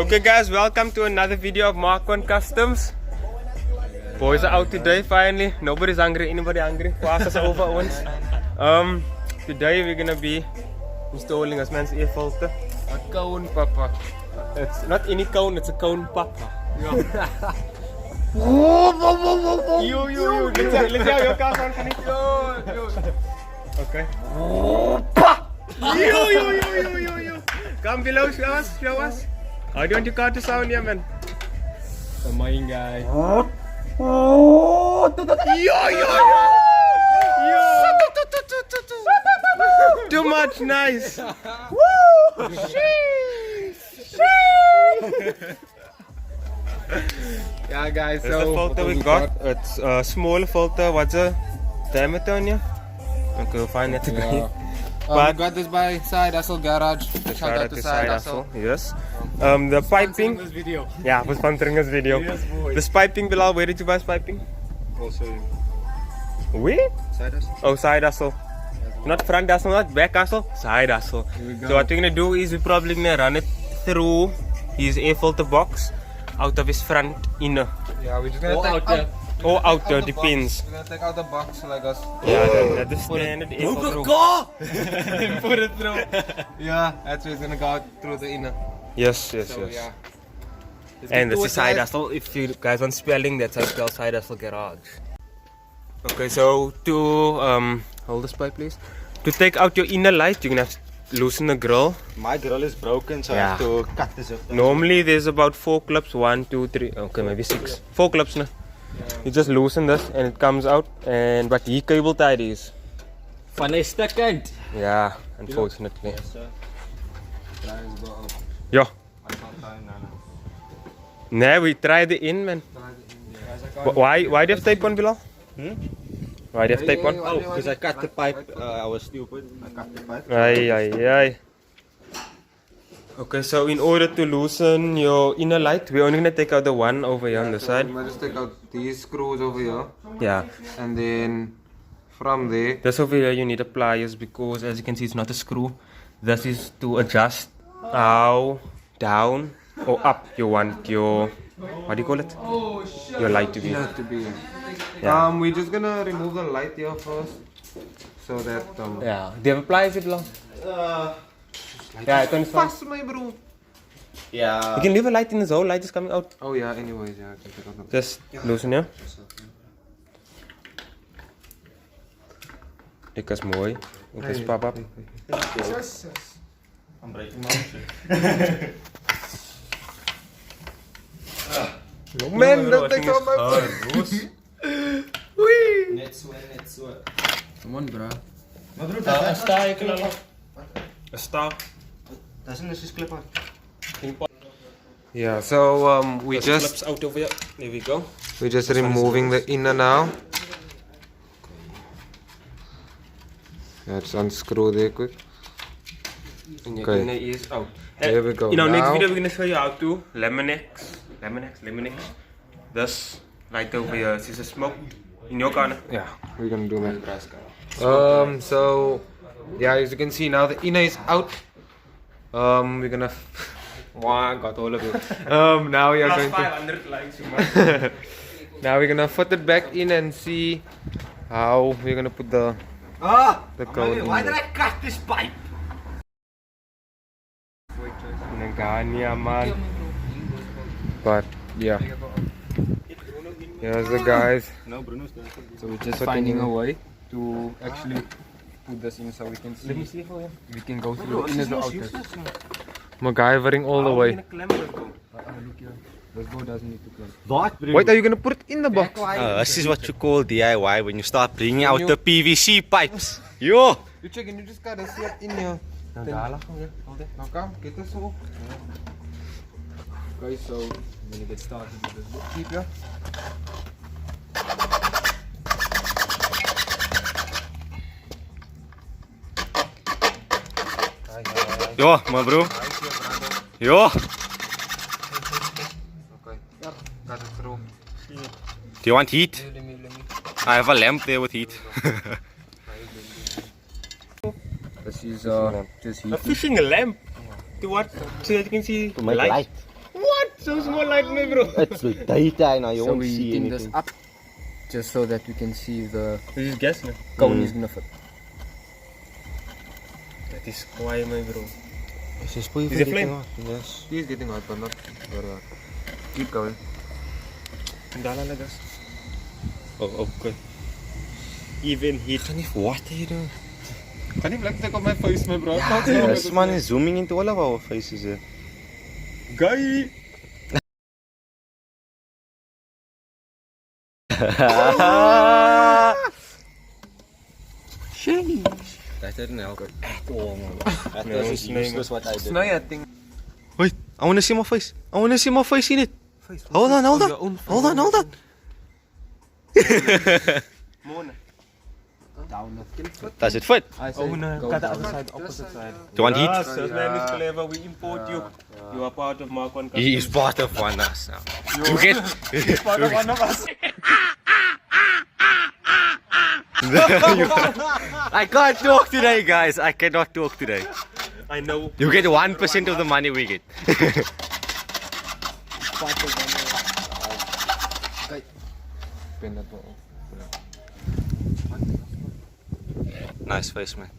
Okay guys, welcome to another video of Mark1 Customs. Boys are out today finally. Nobody's hungry, anybody hungry? Class is over once. Today we're gonna be installing a man's air filter. A cone papa. It's not any cone, it's a cone papa. Yo. Let's see how your car sound. Yo. Okay. Yo. Come below, show us. How do you want your car to sound here, man? Annoying guy. Yo. Too much nice. Woo! Yeah guys, so the filter we got. It's a small filter. What's the diameter on here? Okay, we'll find that today. We got this by Side Hustle Garage. Shout out to Side Hustle. Yes. The piping. This video. Yeah, for sponsoring this video. Yes, boy. This piping, Bilaal, where did you buy this piping? Also, Where? Side Hustle. Oh, Side Hustle. Not front hustle, not back hustle. Side Hustle. So what we're gonna do is we're probably gonna run it through his air filter box out of his front inner. Yeah, we're just gonna Or take outer. Or outer, depends. We're gonna take out the box like us. Yeah, that's standard air filter. Put it through. Yeah, that's where it's gonna go out through the inner. Yes. Yeah. And this is Side Hustle. If you guys want spelling, that's how you spell Side Hustle Garage. Okay, so to hold this pipe, please. To take out your inner light, you're gonna have to loosen the grill. My grill is broken, so Yeah. I have to cut this up. Normally there's about 4 clips. 1, 2, 3. Okay, maybe 6. 4 clips now. You just loosen this and it comes out. And but he cable tied is. Van die stukkend. Yeah, unfortunately. Yes, sir. Guys, go out. Yeah. I can't tie now. Nah, we tried it in, man. Why do you have tape on, Bilaal? Why do you have tape on? Oh, because I cut the pipe. I was stupid. I cut the pipe. Ay. Okay, so in order to loosen your inner light, we're only gonna take out the one over here on the side. We might just take out these screws over here. Yeah. And then from there. This over here you need a pliers because as you can see it's not a screw. This is to adjust how down or up you want your, what do you call it? Your light to be. Yeah. We're just gonna remove the light here first. So that Yeah. Do you have a pliers, Bilaal? Yeah, it can fast, my bro. Yeah. You can leave a light in this whole light is coming out. Oh yeah, anyways, yeah, I can take out the Just loosen here. Dit is mooi. Dit is papa. I'm breaking my own. Man, dat takes out my Net so. Come on, bro. Maar bro, daar sta ik al. Een staaf. Dat is een clip aan. Yeah, so we just Clips out over here. There we go. we're just removing the inner now. Let's unscrew there quick. And your Okay. inner is out. There we go. In our next Now- video we're gonna show you how to Lemonix. This right over here. This is a smoke in your corner. Yeah, we're gonna do that. So yeah, as you can see now the inner is out. We're gonna wow, got all of it. Now we are going to 500 likes. now we're gonna put it back in and see how we're gonna put the code in. Why did I cut this pipe? Nagania man. But yeah, here's the guys. No, Bruno's there. So we're just finding a way to actually put this in so we can see. Let me see for you. We can go through the inner and outer. MacGyvering all the way. This board doesn't need to climb. What, Bruno? Wait, are you gonna put it in the box? This is what you call DIY when you start bringing out the PVC pipes. Yo! You check and you just gotta see it in here. Now come, get this all. Okay, so I'm gonna get started with this bookkeeper. Yo, my bro. Yo! Okay, got it through. Do you want heat? I have a lamp there with heat. This is just heat. A fishing lamp. To what? So that you can see To make light. light. Woo! so small like me, bro. It's daytime now, you So won't we see heating anything. this up just so that we can see the This is gas, man. cone is gonna fit. That is why, my bro. Is this for you Is it flame? Yes. He is getting hot, but not very hot. Keep going. Dala na gas. Oh, okay. Even heat. What are you doing? Can you take off my face, my bro? This man is zooming into all of our faces here. Guy. That didn't help at all, man. That No, was it's not useless what I did. No, I think. Wait, I want to see my face. I want to see my face in it. Hold on. Hold on. Mona. Down the foot. Does it fit? I say Oh no, go cut the down. other side, opposite side. Do you want heat? Yes, this man is clever. We import you. You are part of Mark 1 He is part of one of us now. You get part of one of us. I can't talk today, guys. I cannot talk today. I know. You get 1% of the money we get. Pin that one. Nice face, man.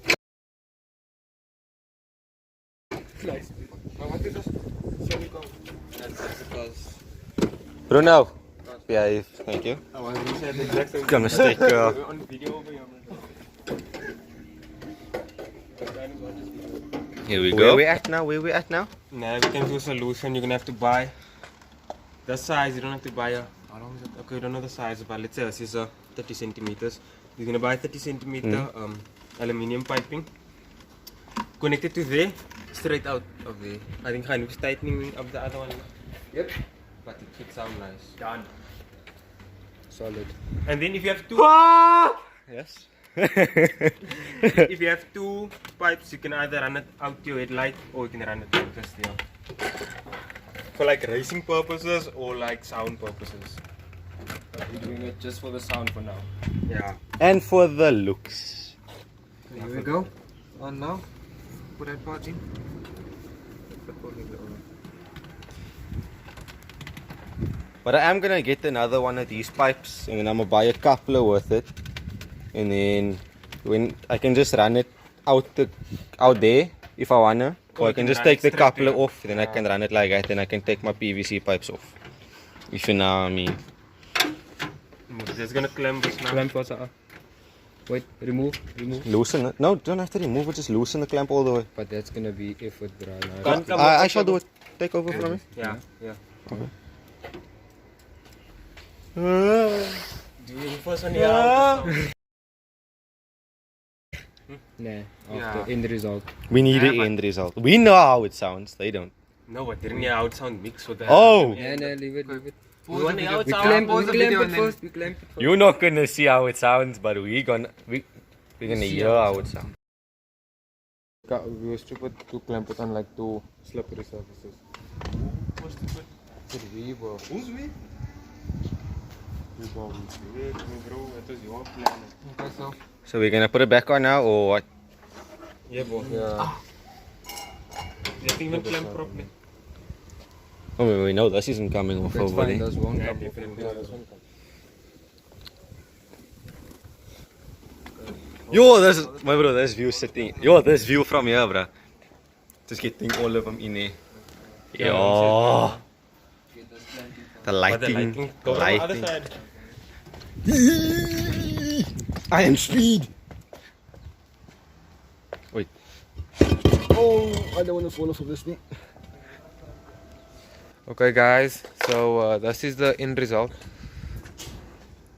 Bruno. Behave. Thank you. Got mistake. On video over here. Here we go. Where we at now? Nah, we can do a solution. You're gonna have to buy the size. You don't have to buy a. How long is it? Okay, you don't know the size, but let's say this is 30 centimeters. You're gonna buy 30 centimeter aluminium piping. Connect it to there, straight out of there. I think I'm tightening of the other one. Yep. But it should sound nice. Done. Solid. And then if you have two, Yes. if you have two pipes, you can either run it out your headlight or you can run it out just there. For like racing purposes or like sound purposes. But we're doing it just for the sound for now. Yeah. And for the looks. Here we go. On now. Put that part in. But I am gonna get another one of these pipes and then I'm gonna buy a coupler with it. And then when I can just run it out there if I wanna. Or I can just take the coupler off, then I can run it like that, then I can take my PVC pipes off. If you know what I mean. Just gonna clamp this now. Clamp what's up? Wait, remove. Loosen it. No, don't have to remove it, just loosen the clamp all the way. But that's gonna be effort, bro. Can't come I up shall with do it. Take over from me. Yeah, yeah. Doing first one here. Nah, after end result. We need Yeah, the but- end result. We know how it sounds, they don't. No, but didn't hear how it sound mixed with that. Oh! Nah, leave it. You want to hear how it We sound? clamp it first. We clamp it first. You're not gonna see how it sounds, but we're gonna hear how it sounds. We were stupid to clamp it on like two slippery surfaces. Who's we? Bro, it was your plan. Okay, so. So we're gonna put it back on now, or what? Yeah, bro. Yeah. You think even clamp properly? Oh, we know this isn't coming off That's over fine. there. Those won't Yeah, come off. definitely. Yeah, those won't come. Yo, this view sitting. Yo, this view from here, bro. Just getting all of them in there. Yo. The lighting. Go on the other Lighting. side. I am speed. Wait. Oh, I don't want to fall off of this thing. Okay guys, so this is the end result.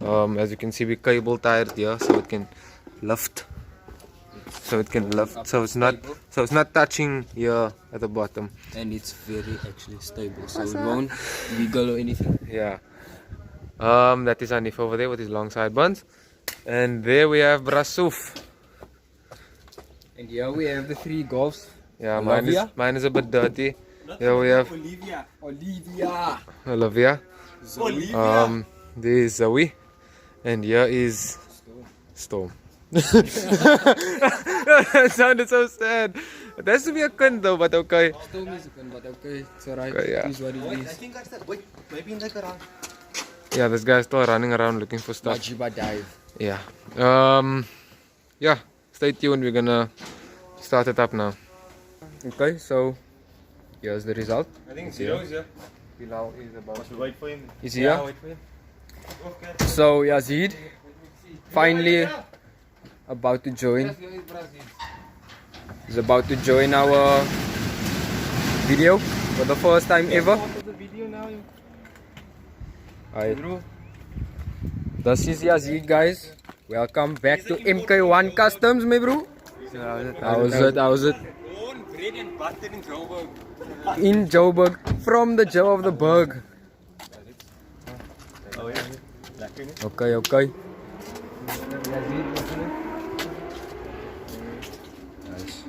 As you can see, we cable tied here so it can lift. So it's not touching here at the bottom. And it's very actually stable, so it won't wiggle or anything. Yeah. That is Hanif over there with his long sideburns. And there we have Brasuf. And here we have the three golfs. Yeah, Olivia? mine is a bit dirty. Here we have Olivia. Olivia. There is Zoe. And here is Storm. That sounded so sad. It has to be a cunt though, but okay. Still musical, but okay, it's alright. Okay, yeah. It is what it is. think I said, wait, maybe in the garage. Yeah, this guy's still running around looking for stuff. Majiba dive. Yeah. Yeah. Stay tuned. We're gonna start it up now. Okay, so here's the result. I think zero is here. Bilal is about to Wait for him. Is here. wait for him. So Yazid finally about to join. He's about to join our video for the first time ever. Alright. This is Yazid, guys. Welcome back to MK1 Customs, my bro. How was it? How was it? Own bread and butter in Joburg. In Joburg, from the Joe of the Berg. Okay, okay. Nice.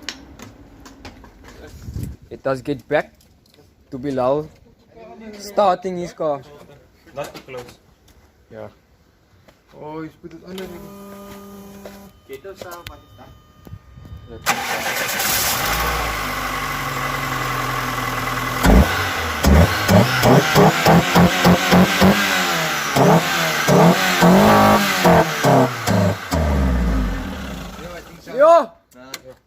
Let us get back to Bilal starting his car. Not too close. Yeah. Oh, he's put it under. Yo!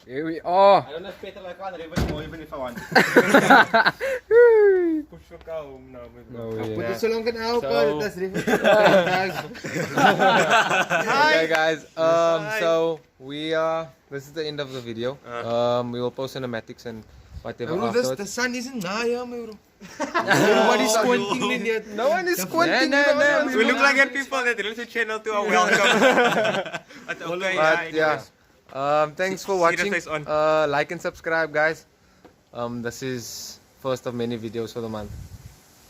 Here we are. I don't have petrol, I can't even if I want. Push your car home now. No way. Put it so long can help. So- That's Okay, guys. So we this is the end of the video. We will post cinematics and whatever afterwards. The sun isn't naya, bro. Nobody's squinting in yet. No one is squinting. We look like that people that related channel to our welcome. But okay, But yeah. Thanks for See the watching. face on. Like and subscribe, guys. This is first of many videos for the month.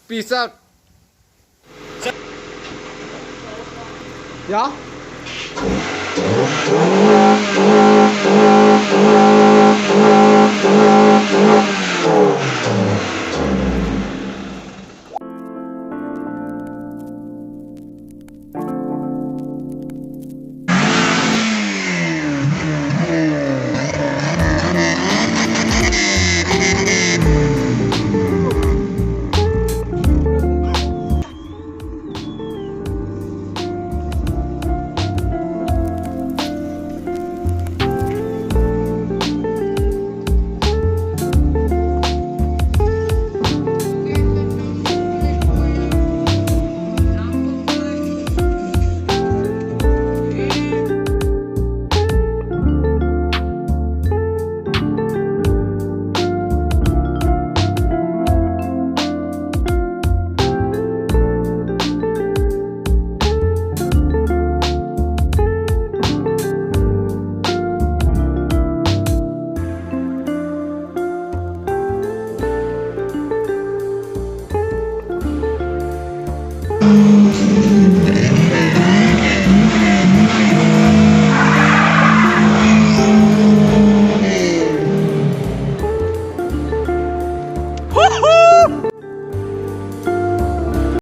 Peace out. Yeah?